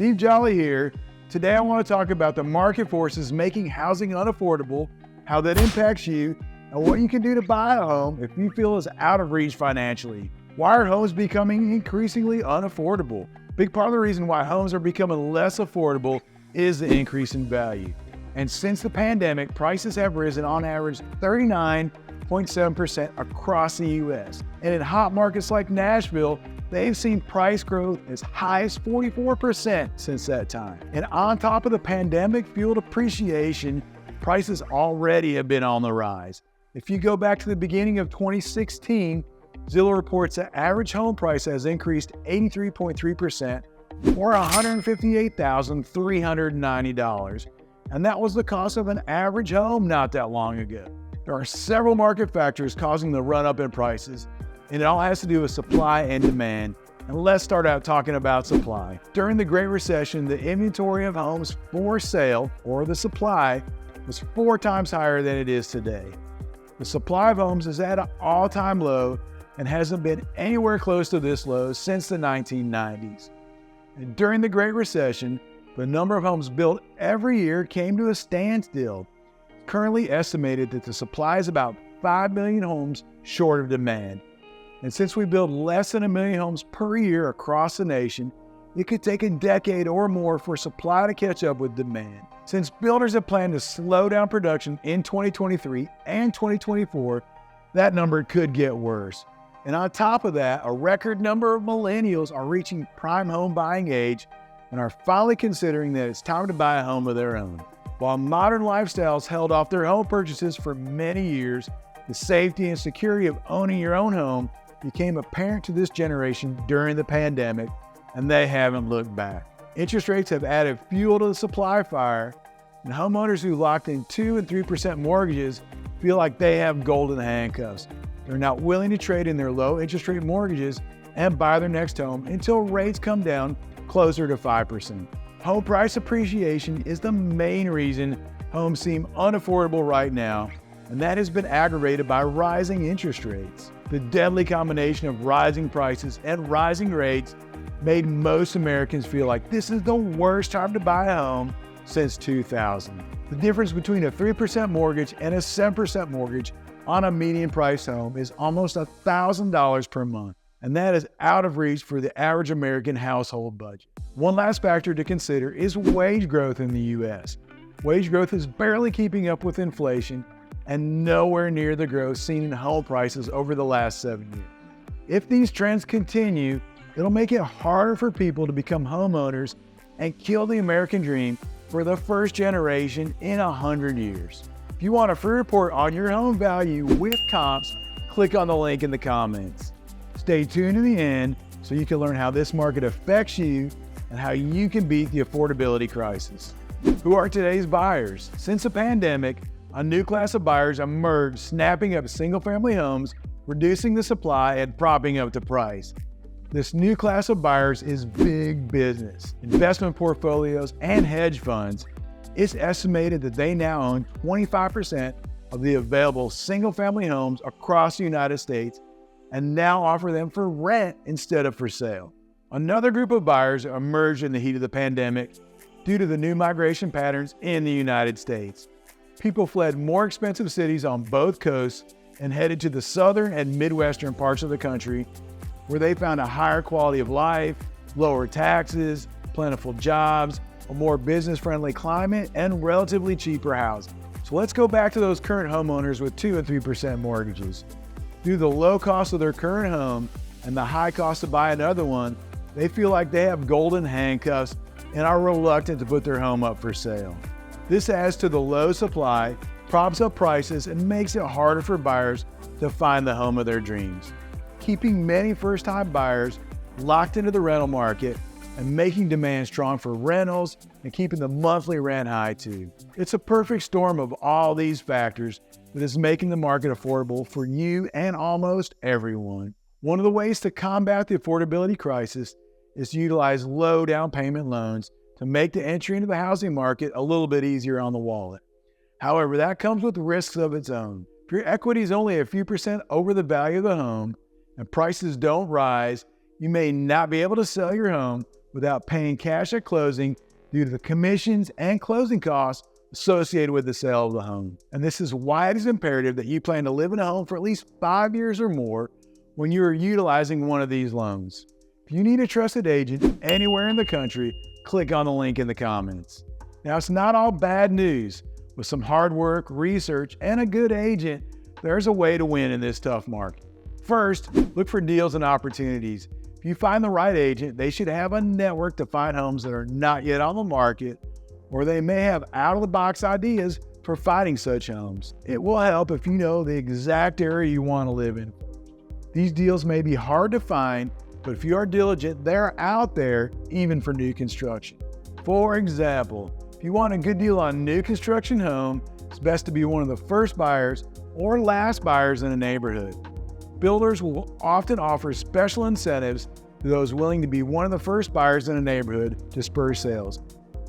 Steve Jolly here. Today I want to talk about the market forces making housing unaffordable, how that impacts you, and what you can do to buy a home if you feel it's out of reach financially. Why are homes becoming increasingly unaffordable? Big part of the reason why homes are becoming less affordable is the increase in value. And since the pandemic, prices have risen on average 39.7% across the U.S. And in hot markets like Nashville, they've seen price growth as high as 44% since that time. And on top of the pandemic-fueled appreciation, prices already have been on the rise. If you go back to the beginning of 2016, Zillow reports that average home price has increased 83.3%, or $158,390. And that was the cost of an average home not that long ago. There are several market factors causing the run-up in prices, and it all has to do with supply and demand. And let's start out talking about supply. During the Great Recession, the inventory of homes for sale, or the supply, was 4 times higher than it is today. The supply of homes is at an all-time low and hasn't been anywhere close to this low since the 1990s. And during the Great Recession, the number of homes built every year came to a standstill. It's currently estimated that the supply is about 5 million homes short of demand. And since we build less than 1 million homes per year across the nation, it could take a decade or more for supply to catch up with demand. Since builders have planned to slow down production in 2023 and 2024, that number could get worse. And on top of that, a record number of millennials are reaching prime home buying age and are finally considering that it's time to buy a home of their own. While modern lifestyles held off their home purchases for many years, the safety and security of owning your own home became apparent to this generation during the pandemic, and they haven't looked back. Interest rates have added fuel to the supply fire, and homeowners who locked in 2 and 3% mortgages feel like they have golden handcuffs. They're not willing to trade in their low interest rate mortgages and buy their next home until rates come down closer to 5%. Home price appreciation is the main reason homes seem unaffordable right now, and that has been aggravated by rising interest rates. The deadly combination of rising prices and rising rates made most Americans feel like this is the worst time to buy a home since 2000. The difference between a 3% mortgage and a 7% mortgage on a median price home is almost $1,000 per month, and that is out of reach for the average American household budget. One last factor to consider is wage growth in the U.S. Wage growth is barely keeping up with inflation and nowhere near the growth seen in home prices over the last 7 years. If these trends continue, it'll make it harder for people to become homeowners and kill the American dream for the first generation in 100 years. If you want a free report on your home value with comps, click on the link in the comments. Stay tuned to the end so you can learn how this market affects you and how you can beat the affordability crisis. Who are today's buyers? Since the pandemic, a new class of buyers emerged, snapping up single-family homes, reducing the supply, and propping up the price. This new class of buyers is big business, investment portfolios, and hedge funds. It's estimated that they now own 25% of the available single-family homes across the United States and now offer them for rent instead of for sale. Another group of buyers emerged in the heat of the pandemic due to the new migration patterns in the United States. People fled more expensive cities on both coasts and headed to the southern and midwestern parts of the country, where they found a higher quality of life, lower taxes, plentiful jobs, a more business-friendly climate, and relatively cheaper housing. So let's go back to those current homeowners with 2 and 3% mortgages. Due to the low cost of their current home and the high cost to buy another one, they feel like they have golden handcuffs and are reluctant to put their home up for sale. This adds to the low supply, props up prices, and makes it harder for buyers to find the home of their dreams, keeping many first-time buyers locked into the rental market and making demand strong for rentals and keeping the monthly rent high too. It's a perfect storm of all these factors that is making the market affordable for you and almost everyone. One of the ways to combat the affordability crisis is to utilize low down payment loans to make the entry into the housing market a little bit easier on the wallet. However, that comes with risks of its own. If your equity is only a few percent over the value of the home and prices don't rise, you may not be able to sell your home without paying cash at closing due to the commissions and closing costs associated with the sale of the home. And this is why it is imperative that you plan to live in a home for at least 5 years or more when you are utilizing one of these loans. If you need a trusted agent anywhere in the country, click on the link in the comments. Now, it's not all bad news. With some hard work, research, and a good agent, there's a way to win in this tough market. First, look for deals and opportunities. If you find the right agent, they should have a network to find homes that are not yet on the market, or they may have out-of-the-box ideas for finding such homes. It will help if you know the exact area you want to live in. These deals may be hard to find, but if you are diligent, they're out there even for new construction. For example, if you want a good deal on a new construction home, it's best to be one of the first buyers or last buyers in a neighborhood. Builders will often offer special incentives to those willing to be one of the first buyers in a neighborhood to spur sales.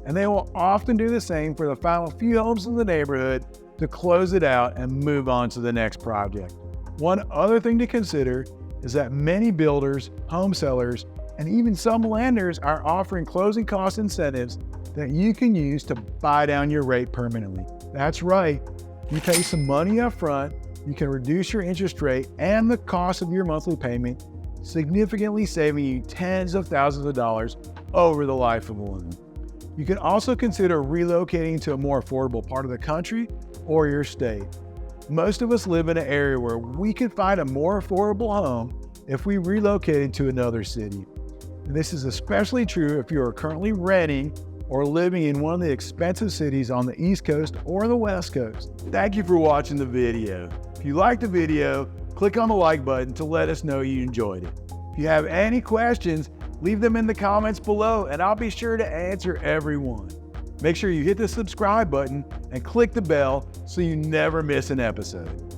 And they will often do the same for the final few homes in the neighborhood to close it out and move on to the next project. One other thing to consider is that many builders, home sellers, and even some lenders are offering closing cost incentives that you can use to buy down your rate permanently. That's right. You pay some money up front, you can reduce your interest rate and the cost of your monthly payment, significantly saving you tens of thousands of dollars over the life of a loan. You can also consider relocating to a more affordable part of the country or your state. Most of us live in an area where we could find a more affordable home if we relocated to another city. And this is especially true if you are currently renting or living in one of the expensive cities on the East Coast or the West Coast. Thank you for watching the video. If you liked the video, click on the like button to let us know you enjoyed it. If you have any questions, leave them in the comments below and I'll be sure to answer every one. Make sure you hit the subscribe button and click the bell so you never miss an episode.